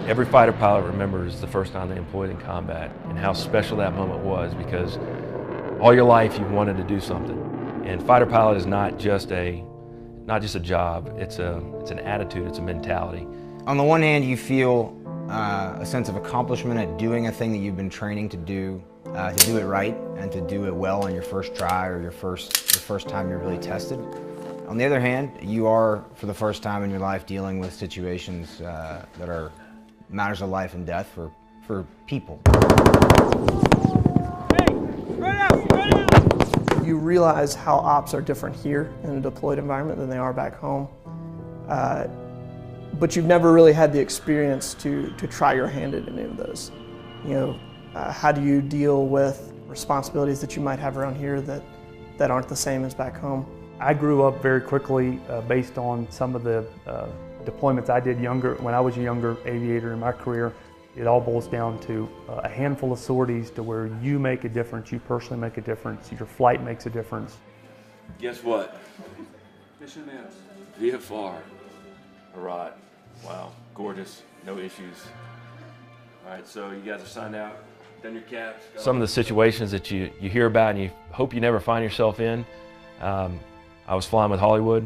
Every fighter pilot remembers the first time they employed in combat and how special that moment was, because all your life you've wanted to do something. And fighter pilot is not just a job, it's an attitude, it's a mentality. On the one hand, you feel a sense of accomplishment at doing a thing that you've been training to do it right and to do it well on your first try or your first time you're really tested. On the other hand, you are, for the first time in your life, dealing with situations that are matters of life and death for people. You realize how ops are different here in a deployed environment than they are back home. But you've never really had the experience to try your hand at any of those. You know, how do you deal with responsibilities that you might have around here that aren't the same as back home? I grew up very quickly based on some of the deployments I did when I was a younger aviator in my career. It all boils down to a handful of sorties to where you make a difference, you personally make a difference, your flight makes a difference. Guess what? Mission ends. VFR. Alright. Wow. Gorgeous. No issues. Alright, so you guys are signed out, done your caps. Some of the situations that you hear about and you hope you never find yourself in. I was flying with Hollywood.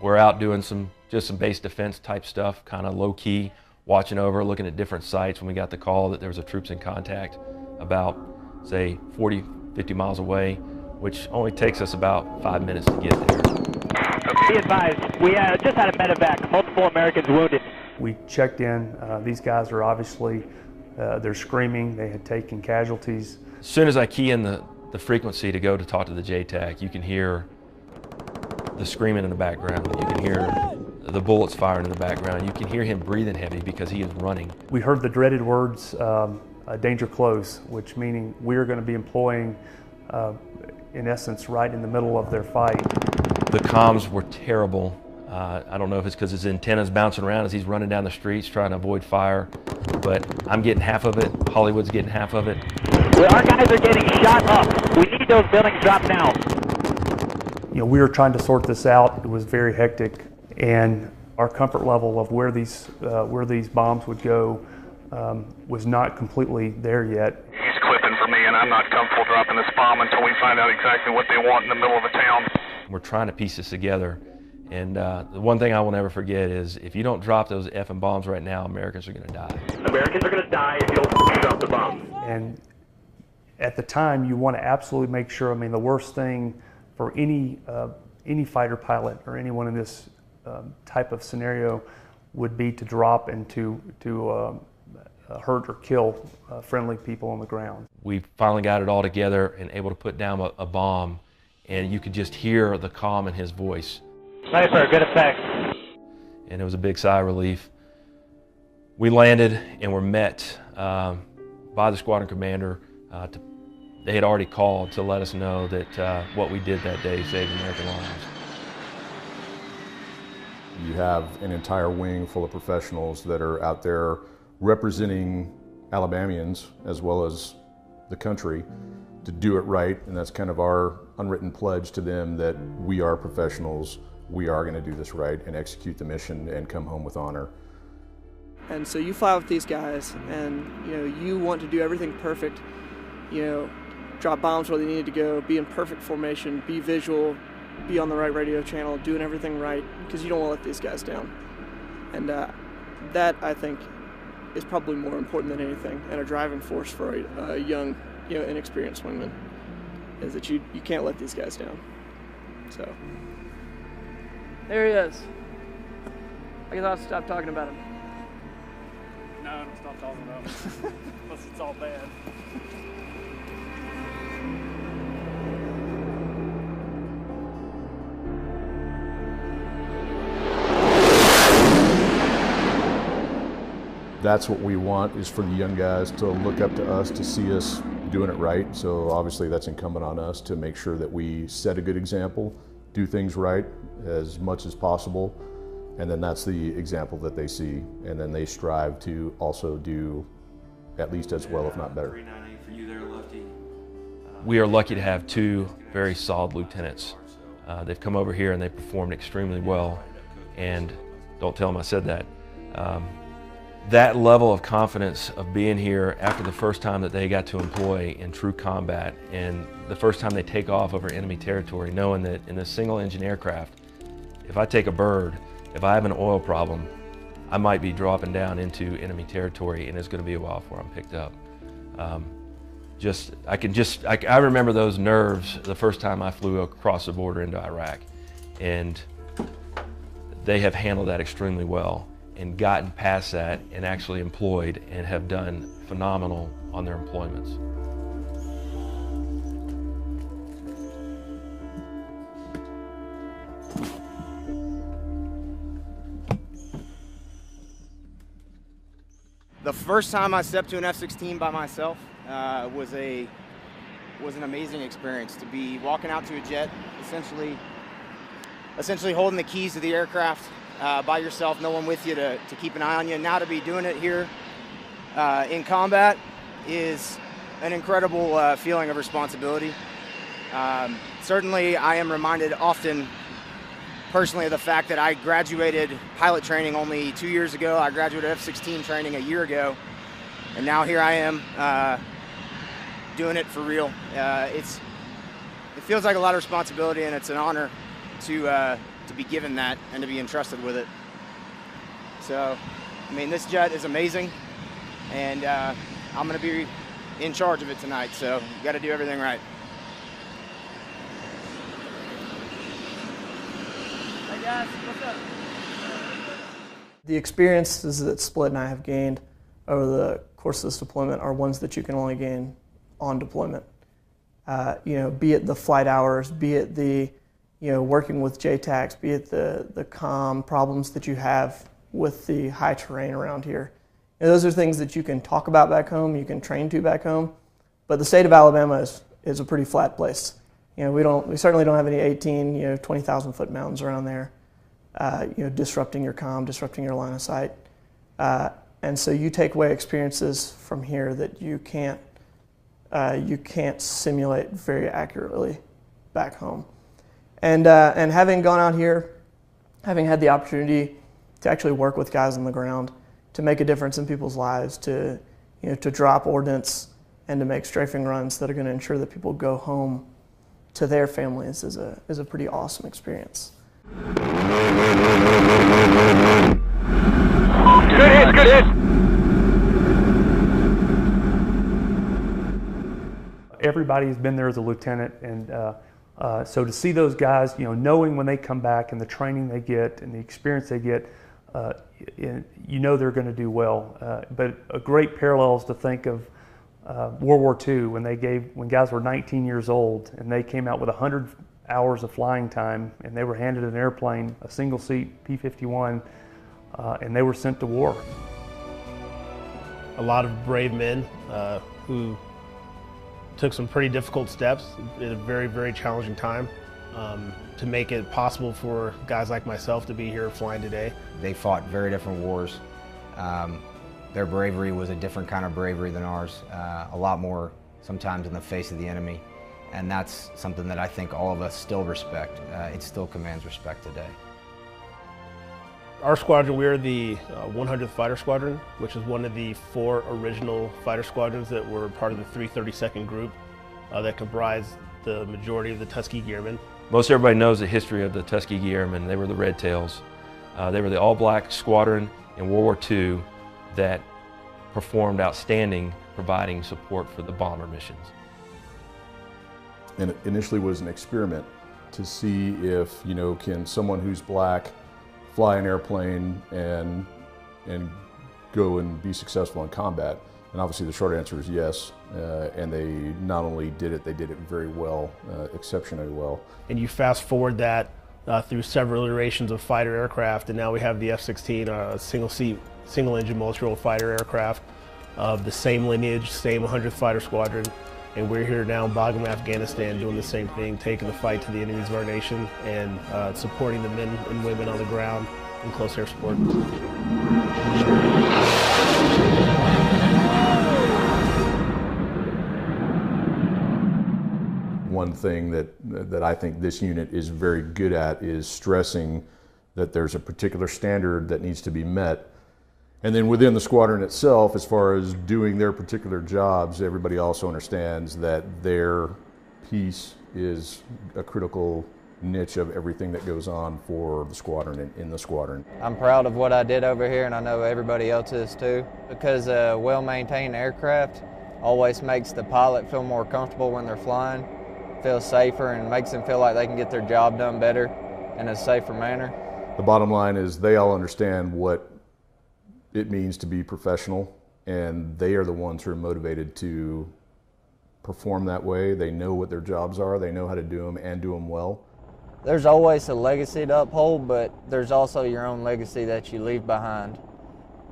We're out doing just some base defense type stuff, kind of low key, watching over, looking at different sites when we got the call that there was a troops in contact about, say, 40, 50 miles away, which only takes us about 5 minutes to get there. Be advised, we just had a medevac, multiple Americans wounded. We checked in, these guys are obviously, they're screaming, they had taken casualties. As soon as I key in the frequency to go to talk to the JTAC, you can hear the screaming in the background. You can hear the bullets firing in the background. You can hear him breathing heavy because he is running. We heard the dreaded words, danger close, which meaning we're going to be employing, in essence, right in the middle of their fight. The comms were terrible. I don't know if it's because his antenna's bouncing around as he's running down the streets trying to avoid fire, but I'm getting half of it. Hollywood's getting half of it. Well, our guys are getting shot up. We need those buildings dropped now. You know, we were trying to sort this out. It was very hectic, and our comfort level of where these bombs would go was not completely there yet. He's clipping for me, and I'm not comfortable dropping this bomb until we find out exactly what they want in the middle of a town. We're trying to piece this together, and the one thing I will never forget is if you don't drop those effing bombs right now, Americans are going to die. Americans are going to die if you don't drop the bomb. And at the time, you want to absolutely make sure. I mean, the worst thing for any fighter pilot or anyone in this type of scenario would be to drop and to hurt or kill friendly people on the ground. We finally got it all together and able to put down a bomb, and you could just hear the calm in his voice. Sniper, good effect. And it was a big sigh of relief. We landed and were met by the squadron commander. They had already called to let us know that what we did that day saved American lives. You have an entire wing full of professionals that are out there representing Alabamians as well as the country to do it right, and that's kind of our unwritten pledge to them that we are professionals, we are going to do this right and execute the mission and come home with honor. And so you fly with these guys, and you want to do everything perfect. Drop bombs where they needed to go, be in perfect formation, be visual, be on the right radio channel, doing everything right, because you don't want to let these guys down. And that, I think, is probably more important than anything, and a driving force for a young, inexperienced wingman, is that you can't let these guys down. So there he is. I guess I'll stop talking about him. No, don't stop talking about him. Unless it's all bad. That's what we want, is for the young guys to look up to us, to see us doing it right. So obviously that's incumbent on us to make sure that we set a good example, do things right as much as possible, and then that's the example that they see, and then they strive to also do at least as well, if not better. We are lucky to have two very solid lieutenants. They've come over here and they performed extremely well, and don't tell them I said that. that level of confidence of being here after the first time that they got to employ in true combat and the first time they take off over enemy territory, knowing that in a single engine aircraft, if I take a bird, if I have an oil problem, I might be dropping down into enemy territory and it's going to be a while before I'm picked up. I remember those nerves the first time I flew across the border into Iraq, and they have handled that extremely well and gotten past that and actually employed and have done phenomenal on their employments. The first time I stepped to an F-16 by myself was an amazing experience. To be walking out to a jet, essentially holding the keys to the aircraft by yourself, no one with you to keep an eye on you. And now to be doing it here in combat is an incredible feeling of responsibility. Certainly, I am reminded often personally of the fact that I graduated pilot training only 2 years ago. I graduated F-16 training a year ago, and now here I am doing it for real. It feels like a lot of responsibility, and it's an honor to be given that and to be entrusted with it. So, I mean, this jet is amazing, and I'm going to be in charge of it tonight, so you got to do everything right. Hey guys, what's up? The experiences that Split and I have gained over the course of this deployment are ones that you can only gain on deployment. Be it the flight hours, be it the working with JTACs, be it the comm problems that you have with the high terrain around here. Those are things that you can talk about back home, you can train to back home, but the state of Alabama is a pretty flat place. We certainly don't have any 18, 20,000 foot mountains around there, disrupting your comm, disrupting your line of sight. And so you take away experiences from here that you can't simulate very accurately back home. And having gone out here, having had the opportunity to actually work with guys on the ground, to make a difference in people's lives, to drop ordnance and to make strafing runs that are going to ensure that people go home to their families is a pretty awesome experience. Good hit, good hit. Everybody's been there as a lieutenant, and so to see those guys, knowing when they come back and the training they get and the experience they get, they're going to do well. But a great parallel is to think of World War II when guys were 19 years old and they came out with 100 hours of flying time and they were handed an airplane, a single seat P-51, and they were sent to war. A lot of brave men who took some pretty difficult steps at a very, very challenging time to make it possible for guys like myself to be here flying today. They fought very different wars. Their bravery was a different kind of bravery than ours, a lot more sometimes in the face of the enemy. And that's something that I think all of us still respect. It still commands respect today. Our squadron, we're the 100th Fighter Squadron, which is one of the 4 original fighter squadrons that were part of the 332nd Group that comprised the majority of the Tuskegee Airmen. Most everybody knows the history of the Tuskegee Airmen. They were the Red Tails. They were the all-black squadron in World War II that performed outstanding, providing support for the bomber missions. And it initially was an experiment to see if, can someone who's black fly an airplane and go and be successful in combat? And obviously the short answer is yes. And they not only did it, they did it very well, exceptionally well. And you fast forward that through several iterations of fighter aircraft, and now we have the F-16, a single-seat, single-engine multi-role fighter aircraft of the same lineage, same 100th Fighter Squadron. And we're here now in Bagram, Afghanistan, doing the same thing, taking the fight to the enemies of our nation and supporting the men and women on the ground in close air support. One thing that I think this unit is very good at is stressing that there's a particular standard that needs to be met And then within the squadron itself, as far as doing their particular jobs, everybody also understands that their piece is a critical niche of everything that goes on for the squadron and in the squadron. I'm proud of what I did over here, and I know everybody else is too, because a well-maintained aircraft always makes the pilot feel more comfortable when they're flying, feel safer, and makes them feel like they can get their job done better in a safer manner. The bottom line is they all understand what it means to be professional, and they are the ones who are motivated to perform that way. They know what their jobs are, they know how to do them and do them well. There's always a legacy to uphold, but there's also your own legacy that you leave behind.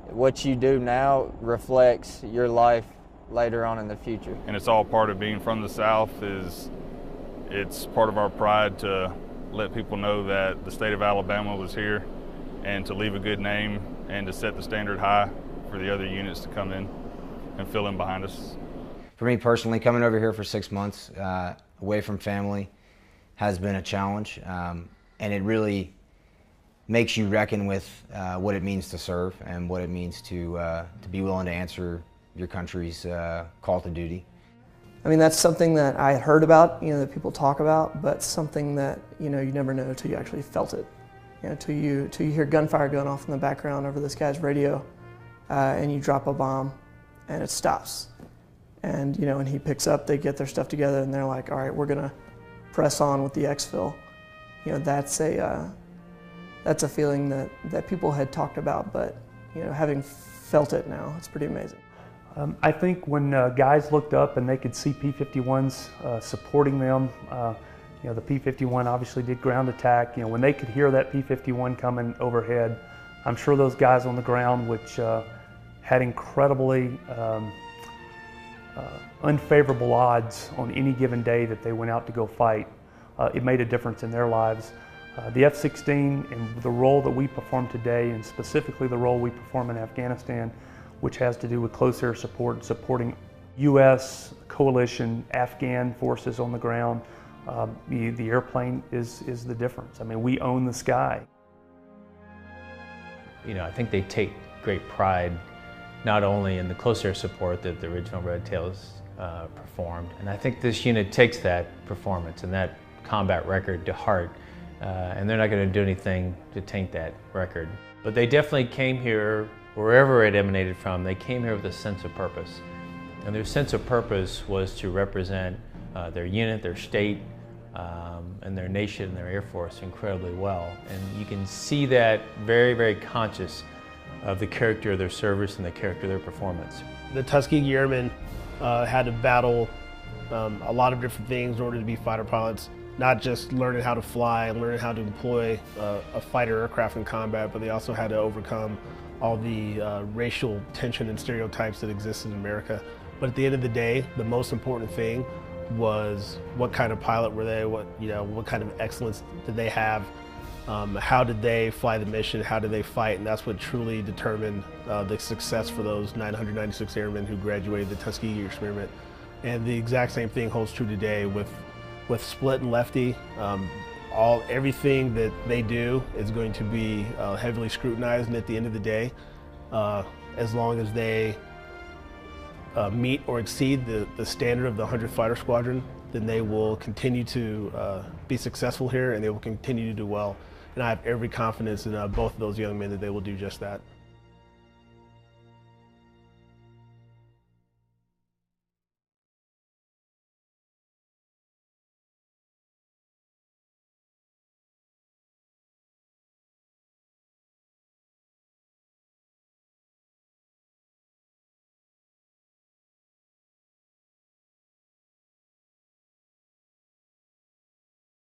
What you do now reflects your life later on in the future. And it's all part of being from the South. It's part of our pride to let people know that the state of Alabama was here, and to leave a good name and to set the standard high for the other units to come in and fill in behind us. For me personally, coming over here for 6 months, away from family, has been a challenge, and it really makes you reckon with what it means to serve and what it means to be willing to answer your country's call to duty. I mean, that's something that I had heard about, that people talk about, but something that, you never know until you actually felt it. Till you hear gunfire going off in the background over this guy's radio, and you drop a bomb, and it stops. And, when he picks up, they get their stuff together, and they're like, all right, we're gonna press on with the exfil. That's a feeling that people had talked about, but, having felt it now, it's pretty amazing. I think when guys looked up and they could see P-51s supporting them, the P-51 obviously did ground attack. When they could hear that P-51 coming overhead, I'm sure those guys on the ground, which had incredibly unfavorable odds on any given day that they went out to go fight, it made a difference in their lives. The F-16 and the role that we perform today, and specifically the role we perform in Afghanistan, which has to do with close air support and supporting U.S. coalition Afghan forces on the ground, the airplane is the difference. I mean, we own the sky. I think they take great pride not only in the close air support that the original Red Tails performed, and I think this unit takes that performance and that combat record to heart, and they're not going to do anything to taint that record. But they definitely came here, wherever it emanated from, they came here with a sense of purpose. And their sense of purpose was to represent their unit, their state, and their nation and their Air Force incredibly well. And you can see that very, very conscious of the character of their service and the character of their performance. The Tuskegee Airmen had to battle a lot of different things in order to be fighter pilots, not just learning how to fly and learning how to employ a fighter aircraft in combat, but they also had to overcome all the racial tension and stereotypes that exist in America. But at the end of the day, the most important thing was what kind of pilot were they, what kind of excellence did they have, how did they fly the mission, how did they fight, and that's what truly determined the success for those 996 airmen who graduated the Tuskegee experiment. And the exact same thing holds true today with Split and Lefty. Everything that they do is going to be heavily scrutinized, and at the end of the day, as long as they meet or exceed the standard of the 100th Fighter Squadron, then they will continue to be successful here, and they will continue to do well. And I have every confidence in both of those young men that they will do just that.